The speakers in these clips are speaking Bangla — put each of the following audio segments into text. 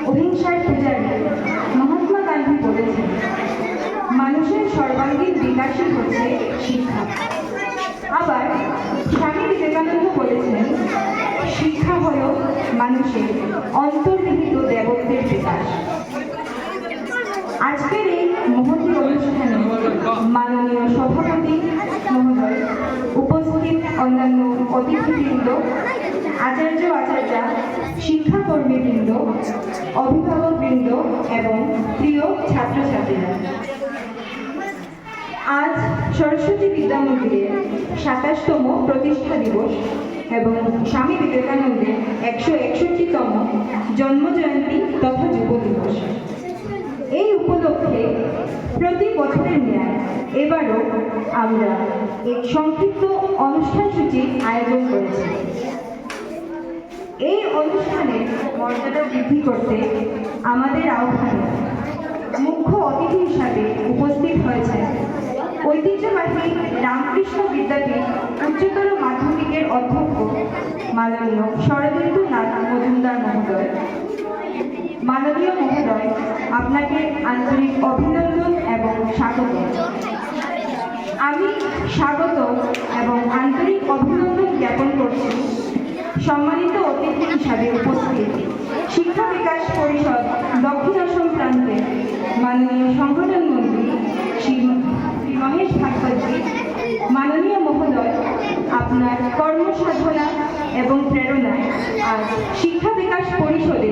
অহিংসার পূজারী মহাত্মা গান্ধী বলেছেন, মানুষের সর্বাঙ্গীন বিকাশই হচ্ছে শিক্ষা। আবার স্বামী বিবেকানন্দ বলেছেন, শিক্ষা হল মানুষের অন্তর্নিহিত দেবত্বের বিকাশ। আজকের এই মহতী অনুষ্ঠানে মাননীয় সভাপতি মহোদয়, উপস্থিত অন্যান্য অতিথিবৃন্দ, আচার্য আচার্যা, শিক্ষাকর্মীবৃন্দ, অভিভাবকবৃন্দ এবং প্রিয় ছাত্রছাত্রীরা, আজ সরস্বতী বিদ্যা মন্দিরের ২৭তম প্রতিষ্ঠা দিবস এবং স্বামী বিবেকানন্দের ১৬১তম জন্মজয়ন্তী তথা যুব দিবস। এই উপলক্ষে প্রতি বছরের ন্যায় এবারও আমরা এক সংক্ষিপ্ত অনুষ্ঠান সূচির আয়োজন করেছি। এই অনুষ্ঠানের মর্যাদা বৃদ্ধি করতে আমাদের আহ্বানে মুখ্য অতিথি হিসাবে উপস্থিত হয়েছেন ঐতিহ্যবাহী রামকৃষ্ণ বিদ্যাপীঠ উচ্চতর মাধ্যমিকের অধ্যক্ষ মাননীয় শরদিন্দুনাথ মজুমদার মহোদয়। মাননীয় মহোদয়, আপনাকে আন্তরিক অভিনন্দন এবং স্বাগত। আমি স্বাগত এবং আন্তরিক অভিনন্দন জ্ঞাপন করছি সম্মানিত অতিথি হিসাবে উপস্থিত শিক্ষা বিকাশ পরিষদ দক্ষিণ অসম প্রান্তের মাননীয় সংগঠন মন্ত্রী শ্রী মহেশ ভাগবতী। মাননীয় মহোদয়, আপনার কর্মসাধনা এবং প্রেরণায় আজ শিক্ষা বিকাশ পরিষদে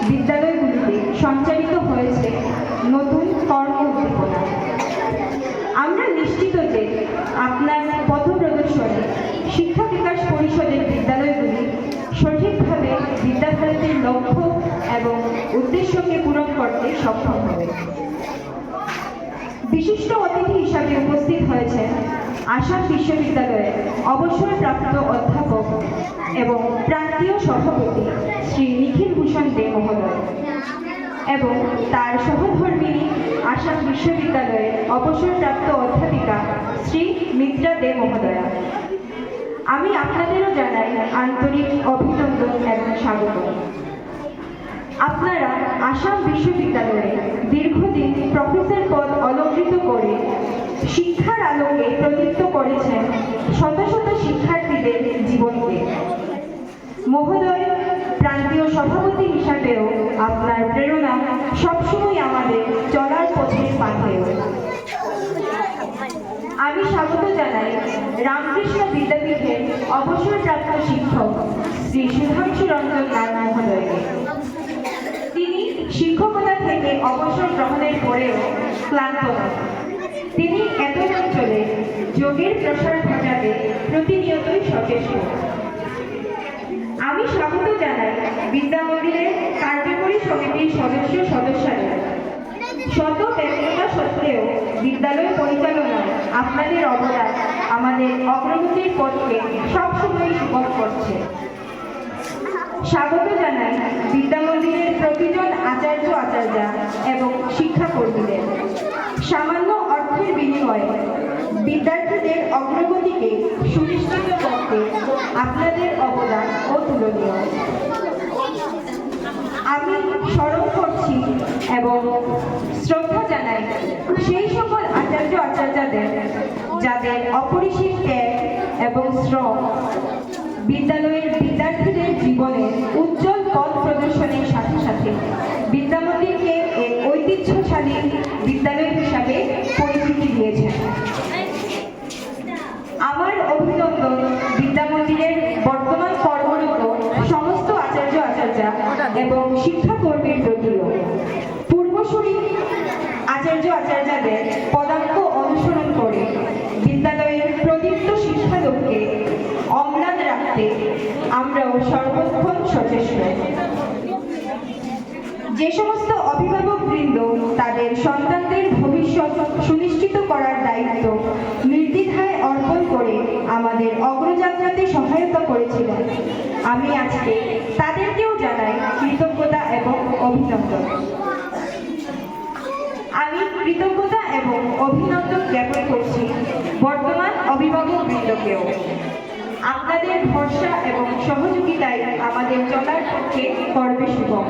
বিদ্যালয়গুলিতে সঞ্চালিত হয়েছে নতুন কর্ম উদ্দীপনা। আমরা নিশ্চিত যে আপনার পথপ্রদর্শনে শিক্ষা বিকাশ পরিষদের বিদ্যালয়গুলি সঠিকভাবে বিদ্যাভারতীর লক্ষ্য এবং উদ্দেশ্যকে পূরণ করতে সক্ষম হবে। বিশিষ্ট অতিথি হিসাবে উপস্থিত হয়েছেন আসাম বিশ্ববিদ্যালয়ের অবসরপ্রাপ্ত অধ্যাপক এবং প্রান্তীয় সভাপতি শ্রী নিখিল ভূষণ দে মহোদয় এবং তার সহধর্মিণী আসাম বিশ্ববিদ্যালয়ের অবসরপ্রাপ্ত অধ্যাপিকা শ্রী মিত্রা দে মহোদয়া। আমি আপনাদেরও জানাই আন্তরিক অভিনন্দন এবং স্বাগত। আপনারা আসাম বিশ্ববিদ্যালয়ে দীর্ঘদিন প্রফেসর পদ অলঙ্কৃত করে শিক্ষার আলোকে প্রদীপ্ত করেছেন শত শত শিক্ষার্থীদের জীবনকে। মহোদয়, প্রান্তীয় সভাপতি হিসাবেও আপনার প্রেরণা সবসময় আমাদের চলার পথের পাথেয়। আমি স্বাগত জানাই রামকৃষ্ণ বিদ্যাপীঠের অবসরপ্রাপ্ত শিক্ষক শ্রী সুধাংশু রঞ্জন লাল মহোদয়কে। তিনি শিক্ষকতা থেকে অবসর গ্রহণের পরেও ক্লান্ত নন। তিনি এত অঞ্চলে যোগের প্রসার ঘটাতে প্রতিনিয়তই সচেষ্ট। আমি স্বাগত জানাই বিদ্যা মন্দিরের কার্যকরী সমিতির সদস্যরা। শত ব্যস্ততা সত্ত্বেও বিদ্যালয় পরিচালনায় আপনাদের অবদান আমাদের অগ্রগতির পথকে সবসময় সুগম করছে। স্বাগত জানাই বিদ্যা মন্দিরের প্রতিজন আচার্য আচার্যা এবং শিক্ষাকর্মীদের। সামান্য অর্থের বিনিময়ে বিদ্যার্থীদের অগ্রগতিকে সুনিশ্চিত করতে আপনাদের অবদান অতুলনীয়। আমি স্মরণ করছি এবং শ্রদ্ধা জানাই সেই সকল আচার্য আচার্যদের যাদের অপরিসীম ত্যাগ এবং শ্রম বিদ্যালয়ের বিদ্যার্থীদের জীবনে উজ্জ্বল পথ প্রদর্শনের সাথে সাথে বিদ্যা মন্দিরকে এক ঐতিহ্যশালী বিদ্যালয় হিসাবে পরিচিতি দিয়েছেন। আমার অভিনন্দন বিদ্যা মন্দিরের বর্তমান কর্মরত সমস্ত আচার্য আচার্যা এবং শিক্ষাকর্মীর প্রতিও। পূর্বসূরি আচার্য আচার্যদের পদাঙ্ক অনুসরণ করে বিদ্যালয়ের প্রদীপ্ত শিক্ষালোককে অম্লান রাখতে আমরাও সর্বক্ষণ সচেষ্ট। যে সমস্ত অভিভাবকবৃন্দ তাদের সন্তানদের ভবিষ্যৎ সুনিশ্চিত করার দায়িত্ব নির্দ্বিধায় অর্পণ করে আমাদের অগ্রযাত্রাতে সহায়তা করেছিলেন, আমি আজকে তাদেরকেও জানাই কৃতজ্ঞতা এবং অভিনন্দন। আমি কৃতজ্ঞতা এবং অভিনন্দন জ্ঞাপন করছি বর্তমান অভিভাবকবৃন্দকেও। আপনাদের ভরসা এবং সহযোগিতায় আমাদের চলার পক্ষে গর্বে সুগম।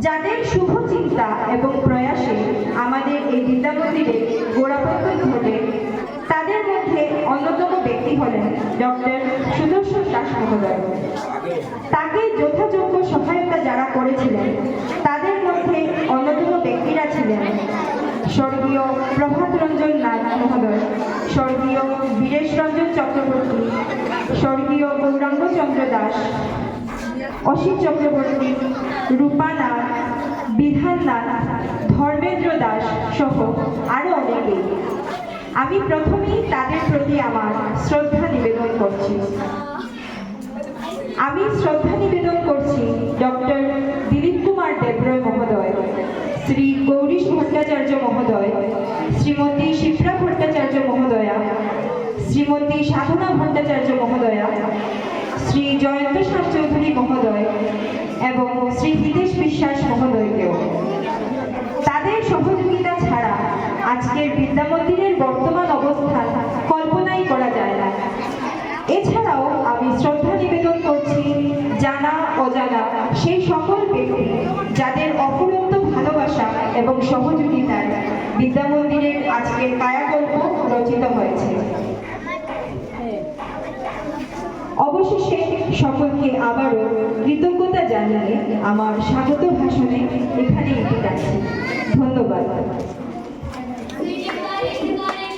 যাদের শুভ চিন্তা এবং প্রয়াসে আমাদের এই বিদ্যা মন্দিরে গোড়াপত্তন ঘটে, তাদের মধ্যে অন্যতম ব্যক্তি হলেন ডক্টর সুদর্শন দাস মহোদয়। তাকে যথাযোগ্য সহায়তা যারা করেছিলেন, তাদের মধ্যে অন্যতম ব্যক্তিরা ছিলেন স্বর্গীয় প্রভাত রঞ্জন নাথ মহোদয়, স্বর্গীয় বীরেশ রঞ্জন চক্রবর্তী, স্বর্গীয় গৌরাঙ্গ চন্দ্র দাস, অসিত চক্রবর্তী, রূপা নাথ, বিধান নাথ, ধর্মেন্দ্র দাস সহ আরো অনেকেই। আমি প্রথমেই তাদের প্রতি আমার শ্রদ্ধা নিবেদন করছি। আমি শ্রদ্ধা নিবেদন করছি ডক্টর দিলীপ কুমার দেবরয় মহোদয়, শ্রী গৌরীশ ভট্টাচার্য মহোদয়, শ্রীমতী শিপ্রা ভট্টাচার্য মহোদয়া, শ্রীমতী সাধনা ভট্টাচার্য মহোদয়া, শ্রী জয়ন্ত সাহ চৌধুরী মহোদয় এবং শ্রী হিতেশ বিশ্বাস মহোদয়কেও। তাদের সহযোগিতা ছাড়া আজকের বিদ্যা মন্দিরের বর্তমান অবস্থান কল্পনাই করা যায় না। এছাড়াও আমি শ্রদ্ধা নিবেদন করছি জানা অজানা সেই সকল ব্যক্তি যাদের অফুরন্ত ভালোবাসা এবং সহযোগিতায় বিদ্যা মন্দিরের আজকের কায়াকল্প রচিত হয়েছে। অবশেষে সকলকে আবারও কৃতজ্ঞতা জানিয়ে আমার স্বাগত ভাষণে এখানে ইতি টানছি। ধন্যবাদ।